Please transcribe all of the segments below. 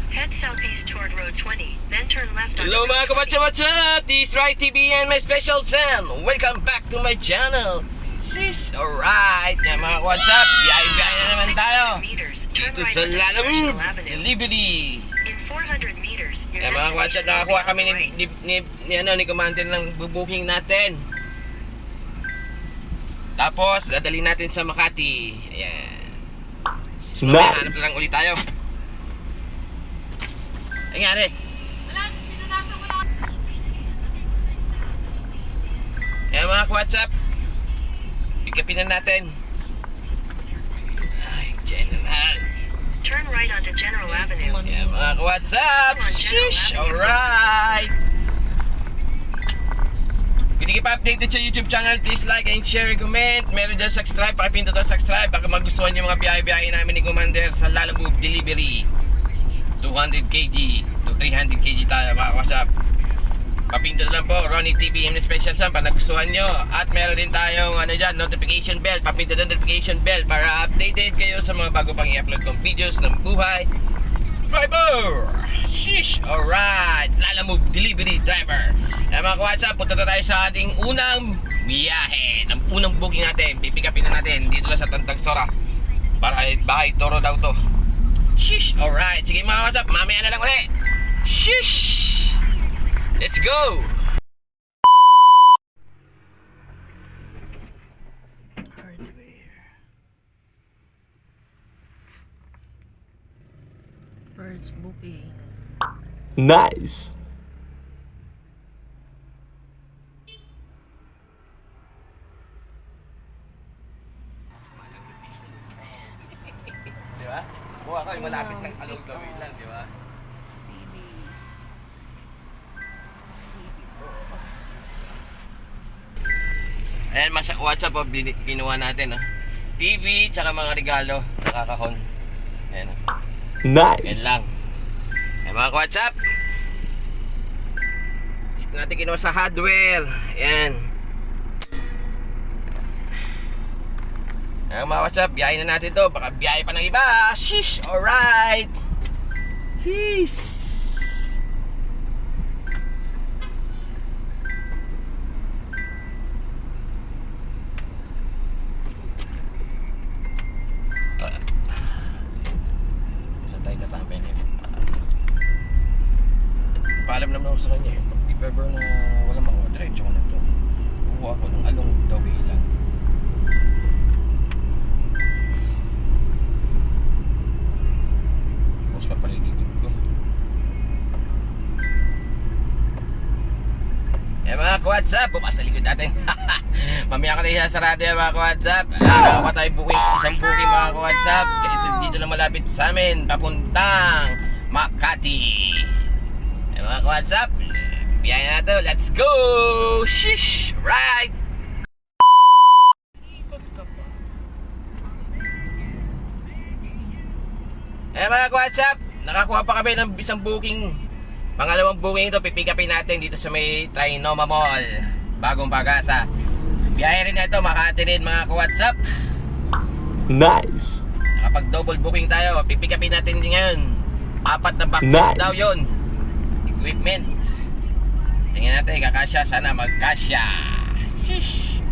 Head southeast toward Road 20, then turn left on Hello mga kabatsa, what's up? This is Right TV and my special Sam. Welcome back to my channel. Sis, alright. Yan mga kabatsa, biyahe-biyahe na naman tayo. Dito sa Lalamove Delivery. In 400 meters, your Yan mga kabatsa, destination will be nakakuha on kami the right. ni Commander ng booking natin. Tapos, dadali natin sa Makati. Ayan. So, nice. Hanap na lang ulit tayo. Ay nga rin. Ayan mga ka-WhatsApp, pick-upin na natin. Ay, General. Turn right onto General Avenue. Ayan mga ka-WhatsApp. Shish, alright. Kung hindi ka pa updated sa YouTube channel, please like and share, comment. Meron dyan subscribe, pakipindot ang subscribe. Baka magustuhan yung mga biyahe-biyahe namin ni Commander sa Lalamove Delivery. 200 kg to 300 kg tayo mga WhatsApp. Papindot lang po Ronnie TV and Special Sam pag nagustuhan nyo. At meron din tayong dyan, notification bell. Papindot ang notification bell para updated kayo sa mga bago pang i-upload kong videos ng buhay driver. Shish, alright. Lalamove Delivery Driver. Mga WhatsApp, punta na tayo sa ating unang biyahe. Ang unang booking natin, pipikapin na natin dito lang sa Tantagsora. Bahay Toro daw to. Shish, alright. Sige mga WhatsApp, mamaya na lang ulit. Shish! Let's go! Hardware. First booking. Nice. Di ba? Buha ka, malapit lang along the way lang, di ba? Ayan, WhatsApp po, kinuha natin, TV, tsaka mga regalo, nakakahon. Ayan, yan Nice. lang. Ayan mga WhatsApp. Dito natin kinuha sa hardware. Ayan. Ayan mga WhatsApp, biyahe na natin to. Baka biyahe pa ng iba. Shish, alright. Shish. Saan tayo tatampin eh? Paalam naman ako sa kanya eh. Pag if ever na walang mga diretso ko na to. Kuha ko ng along the way lang. Tapos papaligid ko. Eh mga ka-WhatsApp, bukas sa likod natin. Mamaya ko na isasarado yan mga ka-WhatsApp. Nakakuha tayo isang booking mga ka-WhatsApp. Kasi dito lang malapit sa amin, papuntang Makati. Eh mga ka-WhatsApp, biyahe na to. Let's go! Shish! Right! Eh mga ka-WhatsApp, nakakuha pa kami ng isang booking. Pangalawang booking ito, pipikapin natin dito sa may Trinoma Mall. Bagong Pag-asa. Biyahe rin na ito, Makati rin mga ka-WhatsApp. Nice. Nakapag double booking tayo, pipikapin natin din ngayon. 4 na boxes Nice. daw yon. Equipment. Tingnan natin, kakasya. Sana magkasya. Shish.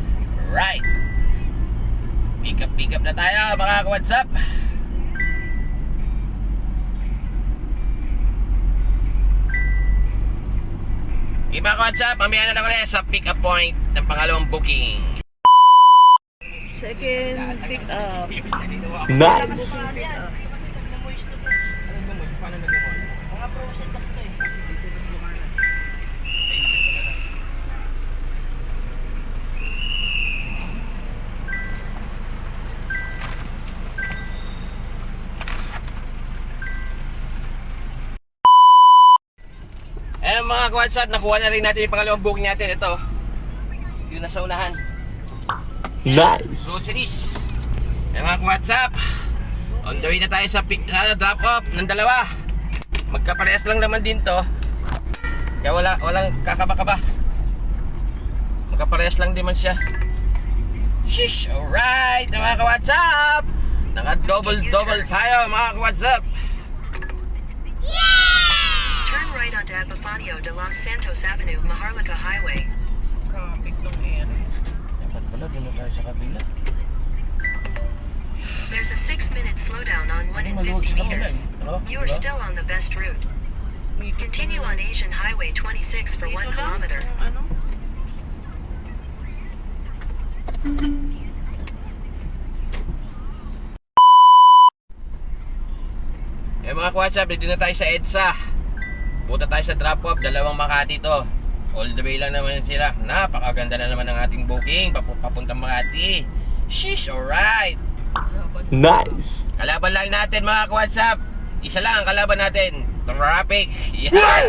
Right. Pick up na tayo mga ka-WhatsApp. Iba ka-WhatsApp, mamaya na lang ulit sa pick up point ng pangalawang booking. Second pick up. Nice. mga WhatsApp, nakuha na rin natin yung pangalawang booking natin. Ito. Yung nasa unahan. Nice. Groceries. Mga WhatsApp, on the way na tayo sa drop off ng dalawa. Magkaparehas lang naman din to. Kaya walang kakaba-kaba. Magkaparehas lang din man siya. Shish! Alright mga WhatsApp, naka double tayo mga WhatsApp. Turn right onto Epifanio de Los Santos Avenue, Maharlika Highway. Traffic tong area. Dapat pala doon na tayo sa kabila. There's a 6-minute slowdown on 1 and 50 meters. You are still on the best route. Continue on Asian Highway 26 for 1 kilometer. Ano? Mga WhatsApp, dito na tayo sa EDSA. Punta tayo sa drop off, dalawang Makati to. All the way lang naman sila. Napakaganda na naman ng ating booking papuntang Makati. Sheesh, alright. Nice. Kalaban lang natin mga WhatsApp. Isa lang ang kalaban natin, traffic. Yan.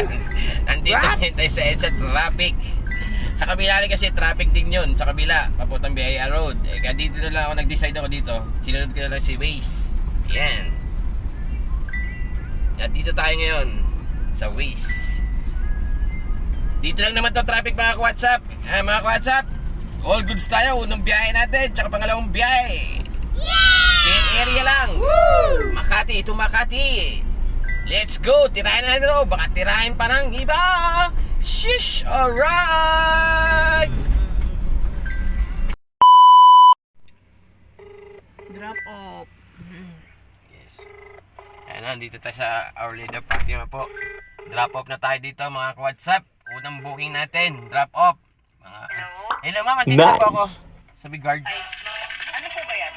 Nandito tayo sa EDSA, traffic. Sa kabila rin kasi traffic din yun. Sa kabila, papuntang BIR Road. Kaya dito na lang ako nag-decide ako dito. Sinunod ko na lang si Waze. Yan. At dito tayo ngayon sa Waze. Dito lang naman to traffic mga WhatsApp. Mga WhatsApp, all goods tayo. Unang biyahe natin, tsaka pangalawang biyahe. Same area lang. Woo! Makati, ito Makati. Let's go, tirahin na ito. Baka tirahin pa ng iba. Shish, alright. Drop off. Yes. Ayan, nandito tayo sa Our Lady of Fatima po. Drop off na tayo dito mga WhatsApp. Unang booking natin, drop off. Hello ma'am, andito Nice. po ako sa Big Guard. Ano po ba yan?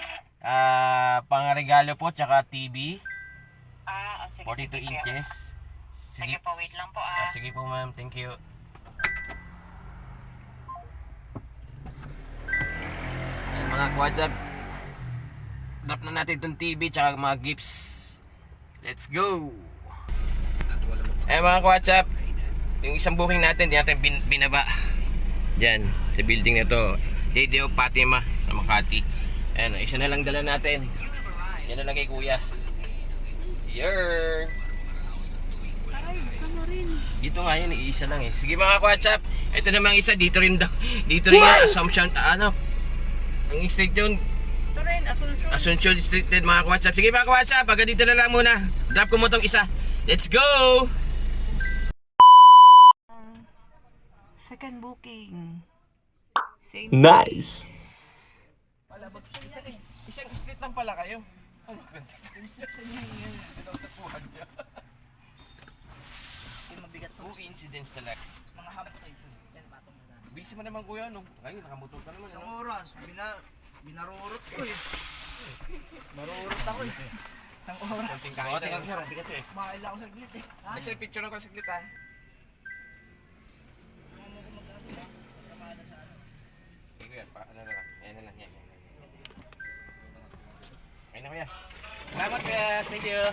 Pangaregalo po, tsaka TV. Sige, 42 sige, inches. Sige po, wait lang po Sige po ma'am, thank you. Ayan, mga WhatsApp, drop na natin itong TV tsaka mga gifts. Let's go. Ayan mga WhatsApp, yung isang booking natin, di natin binaba. Diyan, sa building na to, Lady of Fatima sa Makati. Ayan, isa na lang dala natin. Yan na lang kay kuya. Yer. Dito nga yun, isa lang eh. Sige mga WhatsApp, ito namang isa, dito rin daw. Dito rin yung Assumption, ang street yun, Ito rin, Asunsyon. Asuncion Street din mga WhatsApp. Sige mga WhatsApp, hanggang dito na lang muna. Drop ko mo tong isa. Let's go! Second booking. Same Nice. Isang street lang pala kayo. mabigat Two incidents talaga. mga hamon kayo. Yan, patong na. Busy mo naman kuya, no? Ngayon, nakamotor ka naman. Isang oras, binarurot ko eh. Marurot ako eh. Isang oras. Konting kain tayo. bigat eh. Kumain lang ako saglit eh. Kasi picture ako saglit ha. Okay kuya, ano na lang. Yan na lang, yan. Ayun na kuya. Salamat kuya, thank you.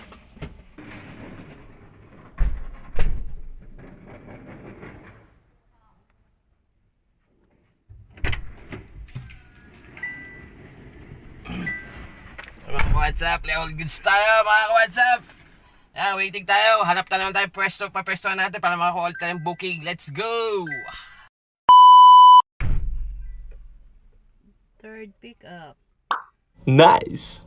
Mga WhatsApp, all goods tayo mga WhatsApp. Yan, waiting tayo. Hanap na lang tayo pwesto. Papwestohan natin para makakuha tayo ng booking. Let's go! Third pick up. Nice.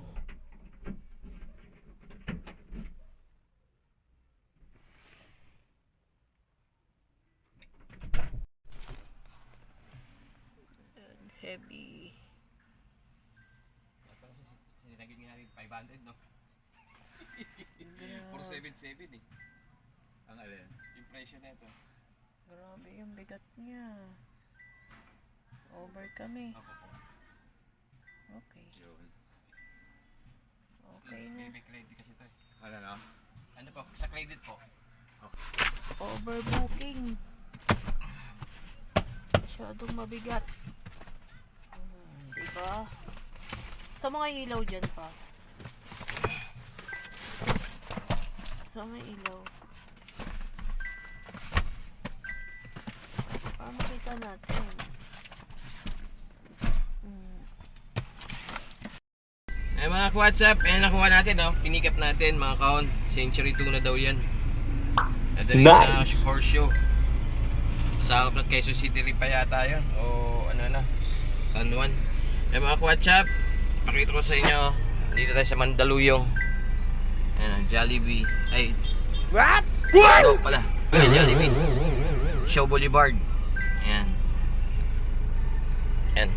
Heavy. Sinagin nga natin 500, no? 477 eh. Ang alin? Yung presyo na ito. Grabe yung bigat niya. Over kami. Opo po. Okay. Okay na. May credit kasi ito eh. Ano na? Ano po? Sa credit po. Overbooking. Masyadong mabigat. Diba? Sa mga ilaw dyan pa. Sa mga ilaw. pa natin. Eh mga WhatsApp, nakuha natin pinikap natin mga kaon. Century 2 na daw yan. Nadaling Nice. sa Horseshoe. Sa ng Quezon City rin pa yata yun. O ano na, San Juan. Eh mga WhatsApp, pakita ko sa inyo. Dito tayo sa Mandaluyong. Ayan, Jollibee. Ay, What? ano pala? Ay, Jollibee. Show Boulevard. Ayan. Ayan.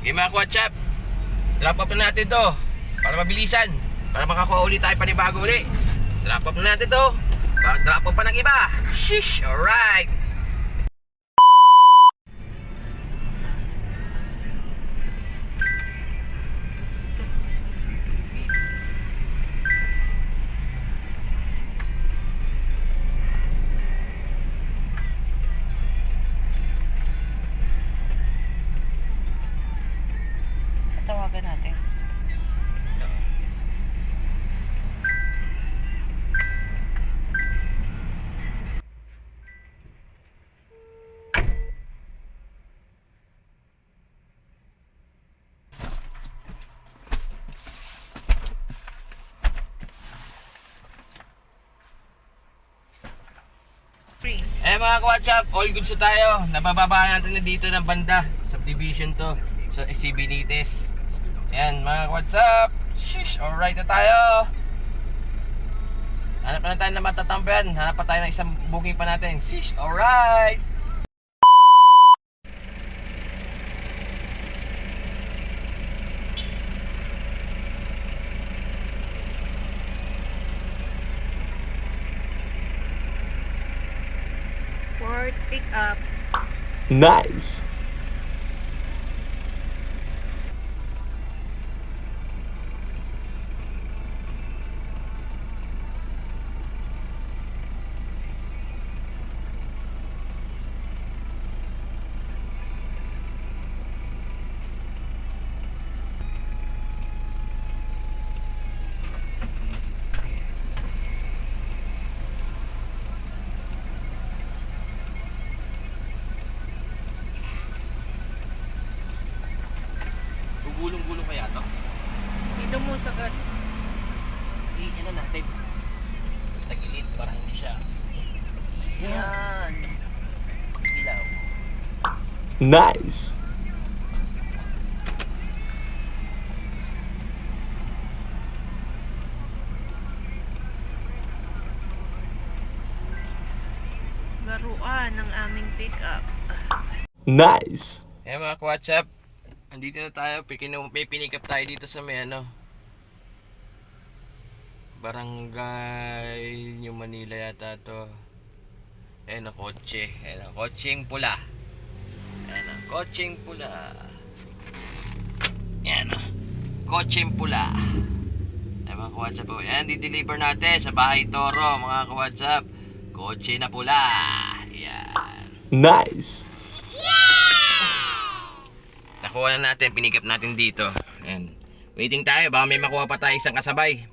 Okay mga WhatsApp, drop up na natin to para mabilisan, para makakuha ulit tayo panibago ulit. Drop up na natin to, drop up pa ng iba. Shish, alright. Tawagan natin. Free. Mga WhatsApp, all good sa tayo. Nabababa natin na dito ng banda. Subdivision to sa SC Benitez. Ayan mga WhatsApp, shish, alright na tayo. Hanap na tayo na matatampian. Hanap pa tayo ng isang booking pa natin. Shish, alright. Ford pickup. Nice. Gulong-gulong kaya to? Dito mo sagad. Ano natin? Tagilid para hindi siya. Yan. Ilaw. Nice. Laruan ng aming pickup. Nice. Mga WhatsApp, andito na tayo. May pinikap tayo dito sa may Barangay New Manila yata to. Ayan ang kotse. Ayan ang kotseng pula. Ayan ang kotseng pula. Ayan ang kotseng pula. Ayan mga ka-WhatsApp po. Ayan, di-deliver natin sa Bahay Toro mga ka-WhatsApp. Kotse na pula. Ayan. Nice. Nakuha na natin, pinikap natin dito. Ayan. Waiting tayo, baka may makuha pa tayo isang kasabay.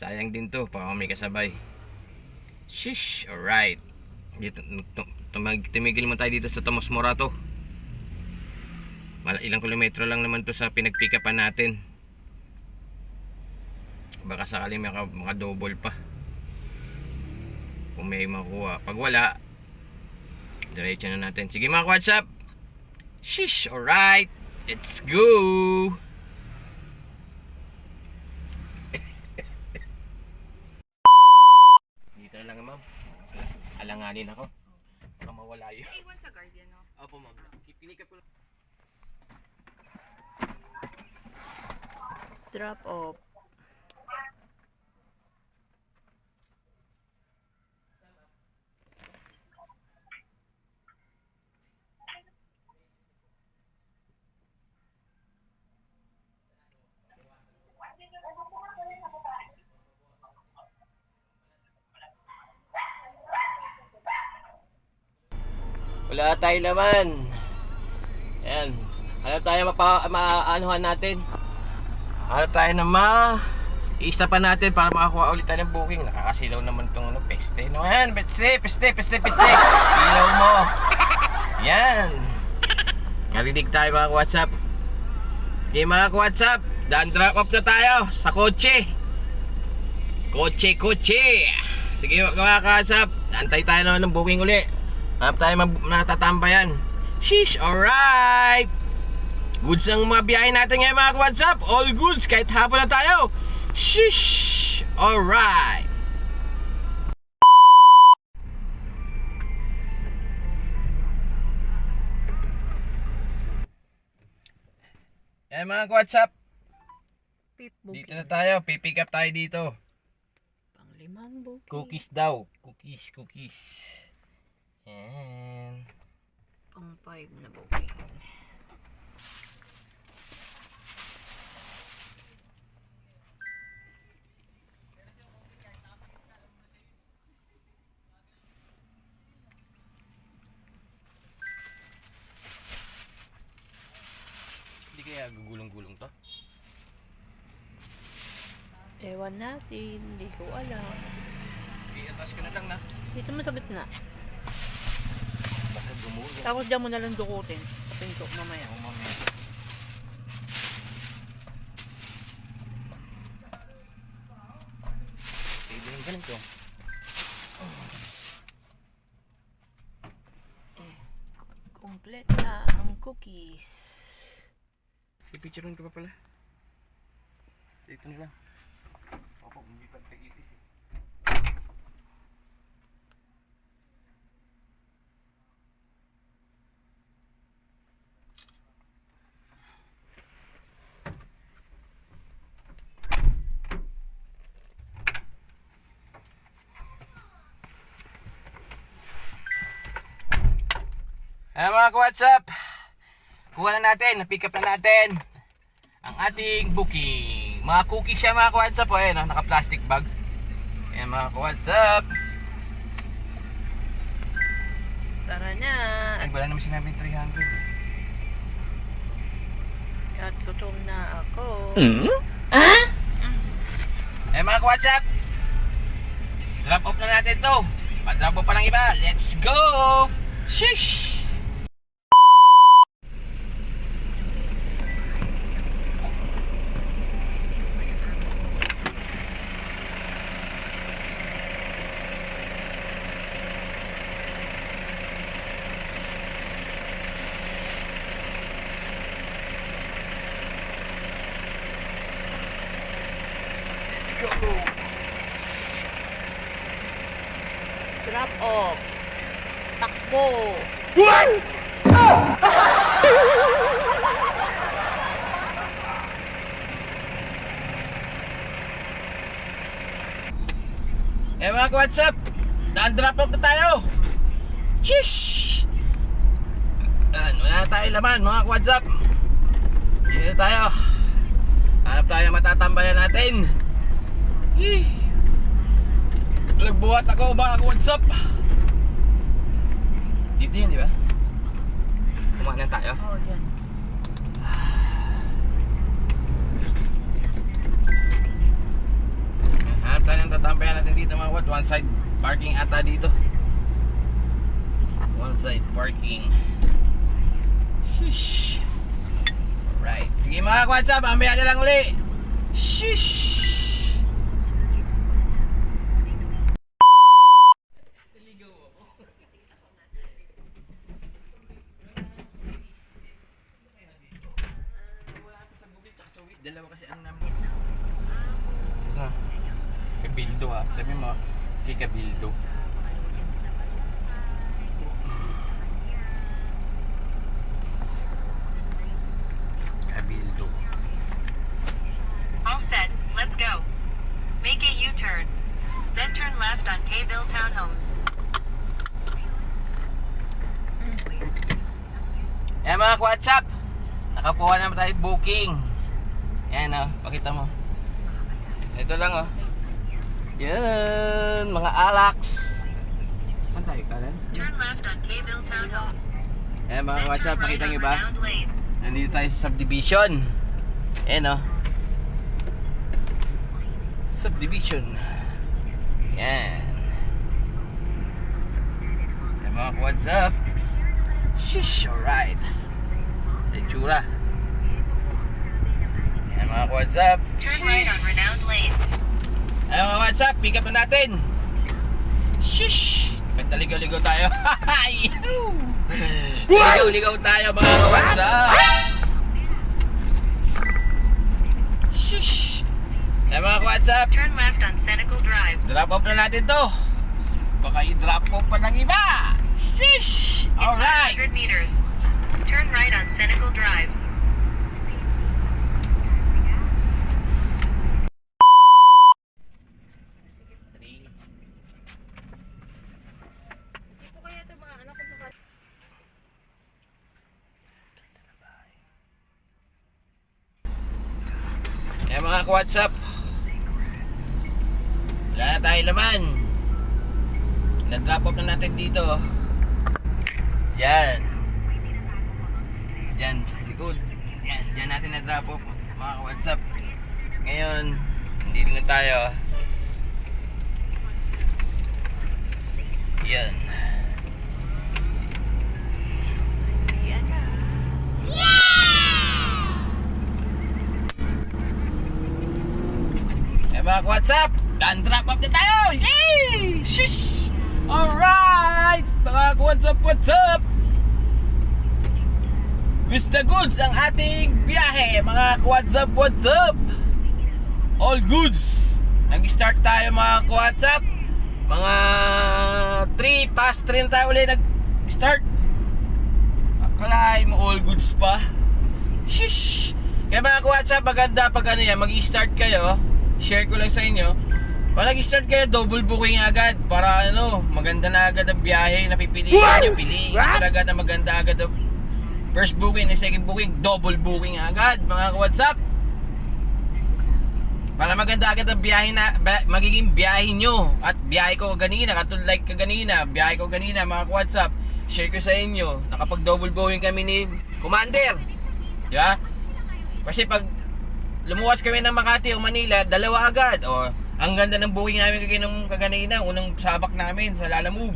Sayang din to, baka may kasabay. Shish, alright. Dito, tumigil mo tayo dito sa Tomas Morato. Ilang kilometro lang naman to sa pinagpikapan natin. Baka sakaling mga double pa. Kung may makuha. Pag wala, diretso na natin. Sige mga WhatsApp. Shish, alright. Let's go. Dito na lang ma'am. Alanganin ako. Baka mawala yun. Iwan sa guardian, no? Opo ma'am. Pinikap ko lang. Drop off. Wala tayo laman. Ayan. Hanap tayo maanuhan natin. Hanap tayo na i-stop pa natin para makakuha ulit tayo ng booking. Nakakasilaw naman tong ano, peste. No, yan, peste. Ilaw mo. Yan. Narinig tayo mga WhatsApp. Sige mga WhatsApp, daan drop off na tayo sa kotse. Kotse. Sige mga WhatsApp, antay tayo naman ng booking uli. Hanap tayo natatambayan. Sheesh, alright. Goods ang mga biyahe natin ngayon mga WhatsApp. All goods, kahit hapon na tayo. Sheesh, alright. Eh mga WhatsApp, Pip dito booking. na tayo. Pipick up tayo dito. Pang-limang booking. Cookies daw. Cookies. Yan. Pang-5 na booking. Hindi kaya gugulong-gulong to? Ewan natin, hindi ko alam. I-atas ka na lang na. Dito mo sa gitna. Baka gumulong. Tapos dyan mo na lang dukutin. Sa pinto mamaya. Oo, mamaya. Pwede yung ganito. Kompleta ang cookies. Pipicturean ka pa pala. Dito na lang. Opo, hindi pa pag-ipis eh. Mga ka-WhatsApp, kuha na natin, na-pick up na natin ang ating booking. Mga cookies siya mga ka-WhatsApp, ayan, naka-plastic bag. Ayan mga ka-WhatsApp. Tara na. Ay, wala naman sinabing 300 eh. At gutom na ako. Eh mga ka-WhatsApp, drop off na natin to. Pa-drop off pa lang iba, let's go! Shish! Drop off. Takbo. Eh mga ka-WhatsApp, daan drop off na tayo. Shish! Wala na tayo laman mga ka-WhatsApp. Dito na tayo. Hanap tayo na matatambayan natin. Nagbuhat ako mga ka-WhatsApp. Dito yun, di ba? Kumain tayo. Oh, yan. Hanap tayo ng tatambayan natin dito mga what? One side parking ata dito. One side parking. Shish. Alright. Sige mga ka-WhatsApp, mamaya na lang uli. Shish. Dalawa kasi ang namin. Kabildo ah. Sabi mo, kay Kabildo. Kabildo. All set, let's go. Make a U-turn. Then turn left on K-Ville Townhomes. Eh mga ka-WhatsApp, nakakuha naman tayo booking. Yan oh, pakita mo. Ito lang oh. Yan, mga alaks. Saan tayo kanan? Turn left on K-Ville Townhomes. Eh mga Then ka-WhatsApp, turn right pakita on nyo ba? Renowned Lane. Nandito tayo sa subdivision. Yan oh. subdivision. Yan. Yan mga what's up. Shish, alright. Itsura. Yan mga what's up. Turn right on Renowned Lane. Ay mga what's up, pick up na natin. Shish. Pagtaligaw-ligaw tayo. Ligaw-ligaw tayo mga what's up. Shish. Ay mga what's up. Turn left on Senecal Drive. Drop off na natin to. Baka i-drop off pa ng iba. Shish. In Alright. 500 meters. Turn right on Senecal Drive. Yan mga ka-WhatsApp, wala na tayo laman. Na-drop off na natin dito. Yan. Yan, sa likod. Yan, dyan natin na-drop off mga ka-WhatsApp. Ngayon, nandito na tayo. Yan. Yan na. Eh mga WhatsApp, drop off na tayo! Yay! Shish! Alright! Mga WhatsApp, what's up? Gusto goods ang ating biyahe, mga WhatsApp, what's up? All goods! Nag-start tayo mga WhatsApp. Mga 3 past 3 na tayo ulit nag-start. Akalain mo all goods pa. Shish! Kaya mga WhatsApp, maganda pag ano yan, mag-start kayo. Share ko lang sa inyo. Pag nag-start kayo, double booking agad. Para ano, maganda na agad ang biyahe na pipiliin nyo. Piliin nyo talaga na maganda agad ang first booking and second booking. Double booking agad mga WhatsApp. Para maganda agad ang biyahe na magiging biyahe nyo. At biyahe ko kanina, katulad like kanina, biyahe ko kanina mga WhatsApp. Share ko sa inyo. Nakapag double booking kami ni Commander. Diba? Kasi pag lumuwas kami ng Makati o Manila, dalawa agad. O, ang ganda ng booking namin kaganina, unang sabak namin sa Lalamove.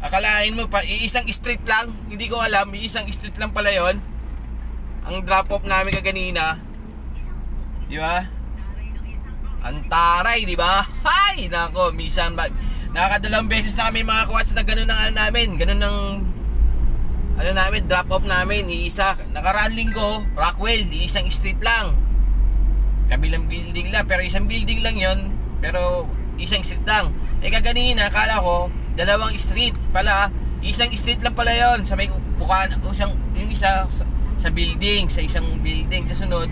Akalain mo pa, iisang street lang, hindi ko alam, iisang street lang pala yon ang drop off namin kaganina. Di ba? Ang taray, di ba? Hay! Nako, misan ba? Nakakadalawang beses na kami mga kuwats na ganun ang ano namin, ganun ang ano namin, drop off namin, iisa. Nakaraan linggo, Rockwell, iisang street lang. Kabilang building lang, pero isang building lang yon, pero isang street lang. Eh kaganina, akala ko dalawang street pala, isang street lang pala yon sa may bukaan, yung isa sa building, sa isang building, sa sunod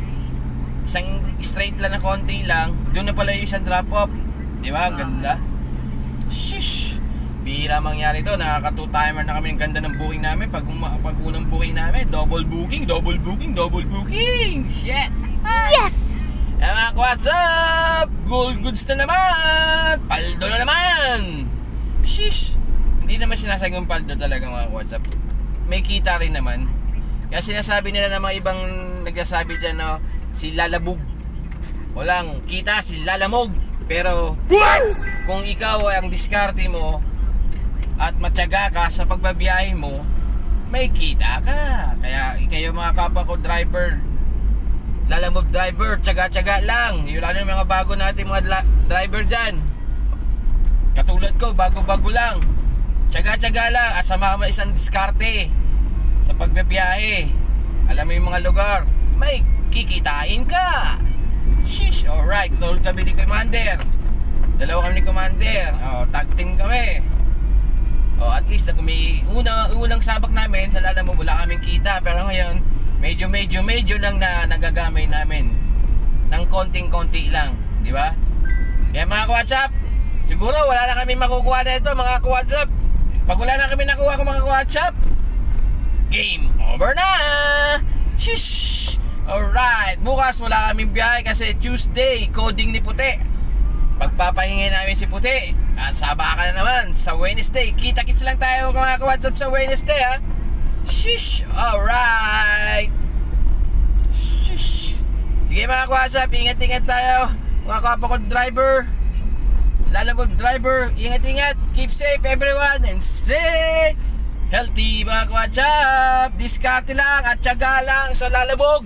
isang straight lang na konti lang, doon na pala yung isang drop off. Di ba? Ang ganda. Shish! Bihira mangyari to. Nakaka 2 timer na kami ng ganda ng booking namin. Pag unang booking namin, double booking. Shit! Yes! Eh mga what's up? Gold goods na naman! Paldo na naman! Shish! Hindi naman sinasag yung paldo talaga mga what's up. May kita rin naman. Kaya sinasabi nila ng mga ibang nagsasabi dyan, no, si Lalabog. Walang kita, si Lalamog. Pero kung ikaw ay ang diskarte mo at matyaga ka sa pagbabiyahe mo, may kita ka. Kaya kayo mga kapwa ko driver, Lalamove driver, tyaga-tyaga lang. Yung lalo yung mga bago natin mga driver dyan, katulad ko, bago-bago lang, tyaga-tyaga lang at sama isang diskarte sa pagbabiyahe. Alam mo yung mga lugar, may kikitain ka. Shish, alright, tol kami ni Commander. Dalawa kami ni Commander. Tag team kami. At least kung may unang sabak namin sa Lalamove, wala kaming kita. Pero ngayon, medyo lang na nagagamay namin. Nang konting-konti lang, di ba? Kaya mga ka-WhatsApp, siguro wala na kami makukuha na ito mga ka-WhatsApp. Pag wala na kami nakuha ko mga ka-WhatsApp, game over na! Shish! Alright, bukas wala kaming biyahe kasi Tuesday, coding ni Puti. Pagpapahingin namin si Puti. At sabakan na naman sa Wednesday. Kita-kits lang tayo mga ka-WhatsApp sa Wednesday, ha? Shish! Alright! Shish! Sige mga ka-WhatsApp, ingat-ingat tayo. mga kapwa ko driver, lalabog driver, ingat-ingat, keep safe everyone, and stay healthy mga kawatsap. Diskarte lang at tiyaga lang sa lalabog,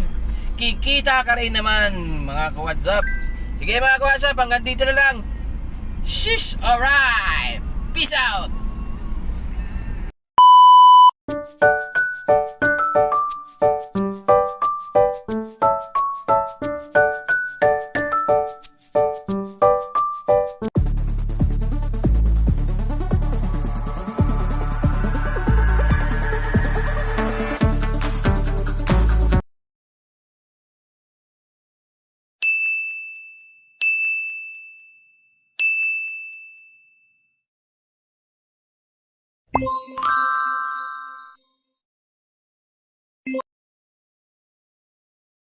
kikita ka rin naman mga kawatsap. Sige mga kawatsap, hanggang dito na lang. Shish, alright, peace out.